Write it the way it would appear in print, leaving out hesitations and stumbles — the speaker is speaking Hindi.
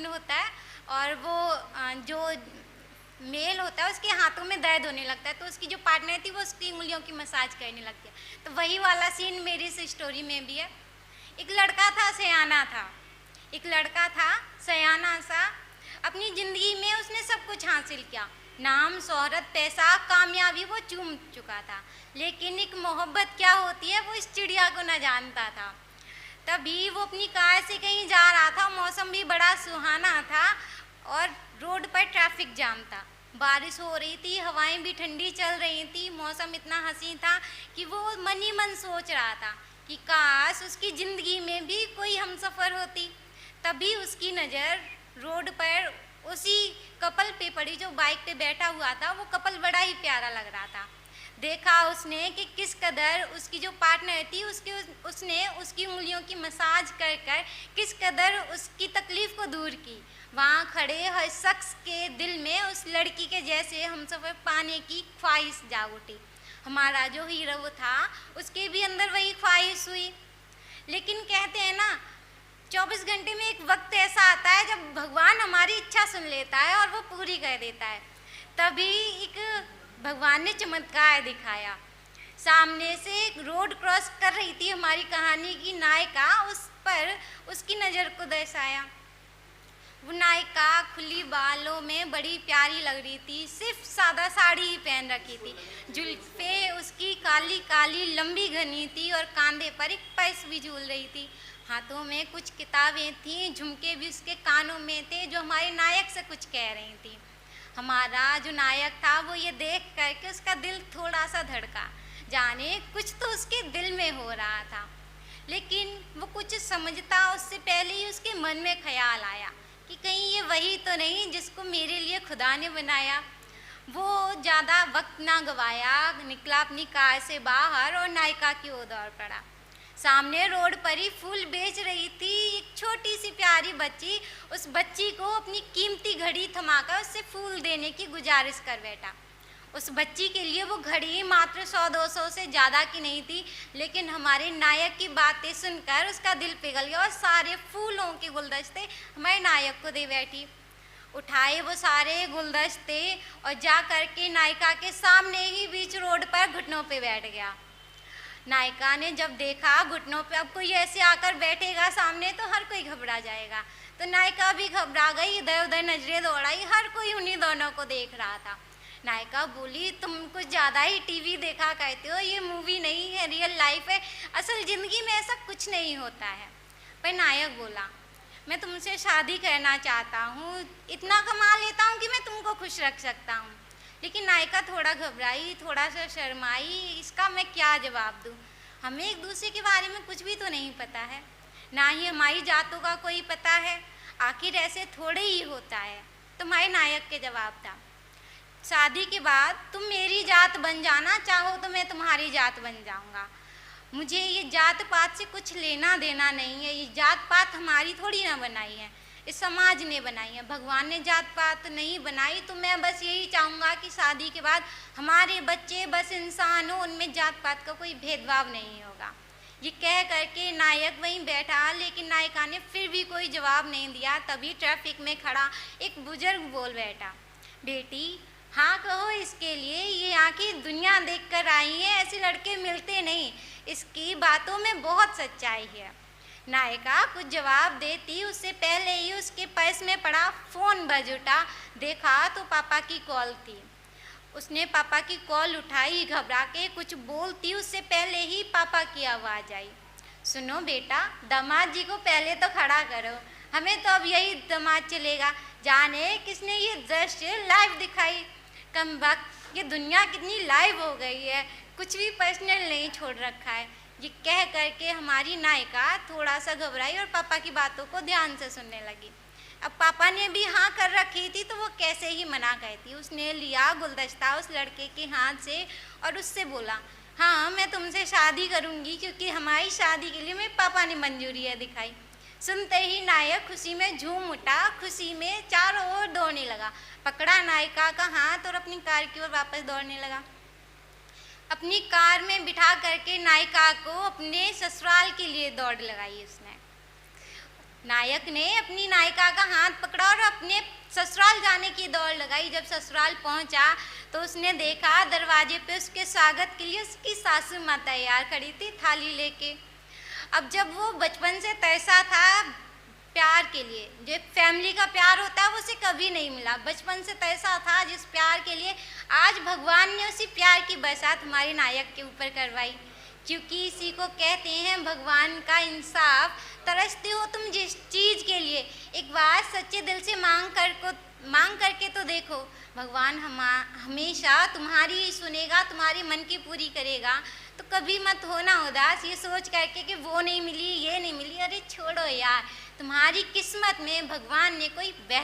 सीन होता है और वो जो मेल होता है उसके हाथों में दर्द होने लगता है, तो उसकी जो पार्टनर थी वो उसकी उंगलियों की मसाज करने लगती है। तो वही वाला सीन मेरी इस स्टोरी में भी है। एक लड़का था, सयाना था, एक लड़का था सयाना सा। अपनी ज़िंदगी में उसने सब कुछ हासिल किया, नाम, शोहरत, पैसा, कामयाबी वो चूम चुका था, लेकिन एक मोहब्बत क्या होती है वो इस चिड़िया को न जानता था। तभी वो अपनी कार से कहीं जा रहा था, मौसम भी बड़ा सुहाना था और रोड पर ट्रैफिक जाम था। बारिश हो रही थी, हवाएं भी ठंडी चल रही थी, मौसम इतना हसीन था कि वो मन ही मन सोच रहा था कि काश उसकी ज़िंदगी में भी कोई हमसफ़र होती। तभी उसकी नज़र रोड पर उसी कपल पे पड़ी जो बाइक पे बैठा हुआ था। वो कपल बड़ा ही प्यारा लग रहा था। देखा उसने कि किस कदर उसकी जो पार्टनर थी उसने उसकी उंगलियों की मसाज कर कर किस कदर उसकी तकलीफ़ को दूर की। वहाँ खड़े हर शख्स के दिल में उस लड़की के जैसे हमसफ़र पाने की ख्वाहिश जाग उठी। हमारा जो हीरो था उसके भी अंदर वही ख्वाहिश हुई। लेकिन कहते हैं ना, 24 घंटे में एक वक्त ऐसा आता है जब भगवान हमारी इच्छा सुन लेता है और वो पूरी कर देता है। तभी एक भगवान ने चमत्कार दिखाया। सामने से एक रोड क्रॉस कर रही थी हमारी कहानी की नायिका, उस पर उसकी नज़र को दर्शाया। वो नायिका खुली बालों में बड़ी प्यारी लग रही थी, सिर्फ सादा साड़ी ही पहन रखी थी। जुल्फे उसकी काली काली लंबी घनी थी और कंधे पर एक पर्स भी झूल रही थी। हाथों में कुछ किताबें थीं, झुमके भी उसके कानों में थे जो हमारे नायक से कुछ कह रही थी। हमारा जो नायक था वो ये देख करके उसका दिल थोड़ा सा धड़का, जाने कुछ तो उसके दिल में हो रहा था। लेकिन वो कुछ समझता उससे पहले ही उसके मन में ख्याल आया कि कहीं ये वही तो नहीं जिसको मेरे लिए खुदा ने बनाया। वो ज़्यादा वक्त ना गवाया, निकला अपनी कार से बाहर और नायिका की ओर दौड़ पड़ा। सामने रोड पर ही फूल बेच रही थी एक छोटी सी प्यारी बच्ची। उस बच्ची को अपनी कीमती घड़ी थमाकर उससे फूल देने की गुजारिश कर बैठा। उस बच्ची के लिए वो घड़ी मात्र 100-200 से ज़्यादा की नहीं थी, लेकिन हमारे नायक की बातें सुनकर उसका दिल पिघल गया और सारे फूलों के गुलदस्ते हमारे नायक को दे बैठी। उठाए वो सारे गुलदस्ते और जा कर के नायिका के सामने ही बीच रोड पर घुटनों पे बैठ गया। नायिका ने जब देखा घुटनों पे अब कोई ऐसे आकर बैठेगा सामने तो हर कोई घबरा जाएगा, तो नायिका भी घबरा गई, इधर उधर नजरें दौड़ाई, हर कोई उन्हीं दोनों को देख रहा था। नायिका बोली, तुम कुछ ज़्यादा ही टीवी देखा करते हो, ये मूवी नहीं है, रियल लाइफ है, असल ज़िंदगी में ऐसा कुछ नहीं होता है। पर नायक बोला, मैं तुमसे शादी करना चाहता हूँ, इतना कमा लेता हूँ कि मैं तुमको खुश रख सकता हूँ। लेकिन नायिका थोड़ा घबराई, थोड़ा सा शर्माई, इसका मैं क्या जवाब दूँ। हमें एक दूसरे के बारे में कुछ भी तो नहीं पता है, ना ही हमारी जातों का कोई पता है, आखिर ऐसे थोड़े ही होता है। तुम्हारे नायक के जवाब था, शादी के बाद तुम मेरी जात बन जाना, चाहो तो मैं तुम्हारी जात बन जाऊंगा। मुझे ये जात पात से कुछ लेना देना नहीं है, ये जात पात हमारी थोड़ी ना बनाई है, इस समाज ने बनाई है, भगवान ने जात पात नहीं बनाई। तो मैं बस यही चाहूँगा कि शादी के बाद हमारे बच्चे बस इंसान हो, उनमें जात पात का कोई भेदभाव नहीं होगा। ये कह करके नायक वहीं बैठा, लेकिन नायिका ने फिर भी कोई जवाब नहीं दिया। तभी ट्रैफिक में खड़ा एक बुजुर्ग बोल बैठा, बेटी हाँ कहो इसके लिए, ये यहाँ की दुनिया देख कर आई है, ऐसे लड़के मिलते नहीं, इसकी बातों में बहुत सच्चाई है। नायिका कुछ जवाब देती उससे पहले ही उसके पर्स में पड़ा फ़ोन बज उठा। देखा तो पापा की कॉल थी। उसने पापा की कॉल उठाई, घबरा के कुछ बोलती उससे पहले ही पापा की आवाज़ आई, सुनो बेटा, दामाद जी को पहले तो खड़ा करो, हमें तो अब यही दामाद चलेगा। जाने किसने ये दृश्य लाइव दिखाई, कम वक्त ये दुनिया कितनी लाइव हो गई है, कुछ भी पर्सनल नहीं छोड़ रखा है। ये कह करके हमारी नायिका थोड़ा सा घबराई और पापा की बातों को ध्यान से सुनने लगी। अब पापा ने भी हाँ कर रखी थी तो वो कैसे ही मना करती। उसने लिया गुलदस्ता उस लड़के के हाथ से और उससे बोला, हाँ मैं तुमसे शादी करूँगी, क्योंकि हमारी शादी के लिए मेरे पापा ने मंजूरी है दिखाई। सुनते ही नायक खुशी में झूम उठा, खुशी में चारों ओर दौड़ने लगा, पकड़ा नायिका का हाथ और अपनी कार की ओर वापस दौड़ने लगा। अपनी कार में बिठा करके नायिका को अपने ससुराल के लिए दौड़ लगाई उसने। नायक ने अपनी नायिका का हाथ पकड़ा और अपने ससुराल जाने की दौड़ लगाई। जब ससुराल पहुंचा तो उसने देखा दरवाजे पे उसके स्वागत के लिए उसकी सासू माँ तैयार खड़ी थी थाली लेके। अब जब वो बचपन से तरसा था प्यार के लिए, जो फैमिली का प्यार होता है वो उसे कभी नहीं मिला, बचपन से तरसा था जिस प्यार के लिए, आज भगवान ने उसी प्यार की बरसात हमारे नायक के ऊपर करवाई। क्योंकि इसी को कहते हैं भगवान का इंसाफ। तरसते हो तुम जिस चीज़ के लिए, एक बार सच्चे दिल से मांग करके तो देखो, भगवान हमेशा तुम्हारी ही सुनेगा, तुम्हारी मन की पूरी करेगा। तो कभी मत होना उदास ये सोच करके कि वो नहीं मिली, ये नहीं मिली। अरे छोड़ो यार, तुम्हारी किस्मत में भगवान ने कोई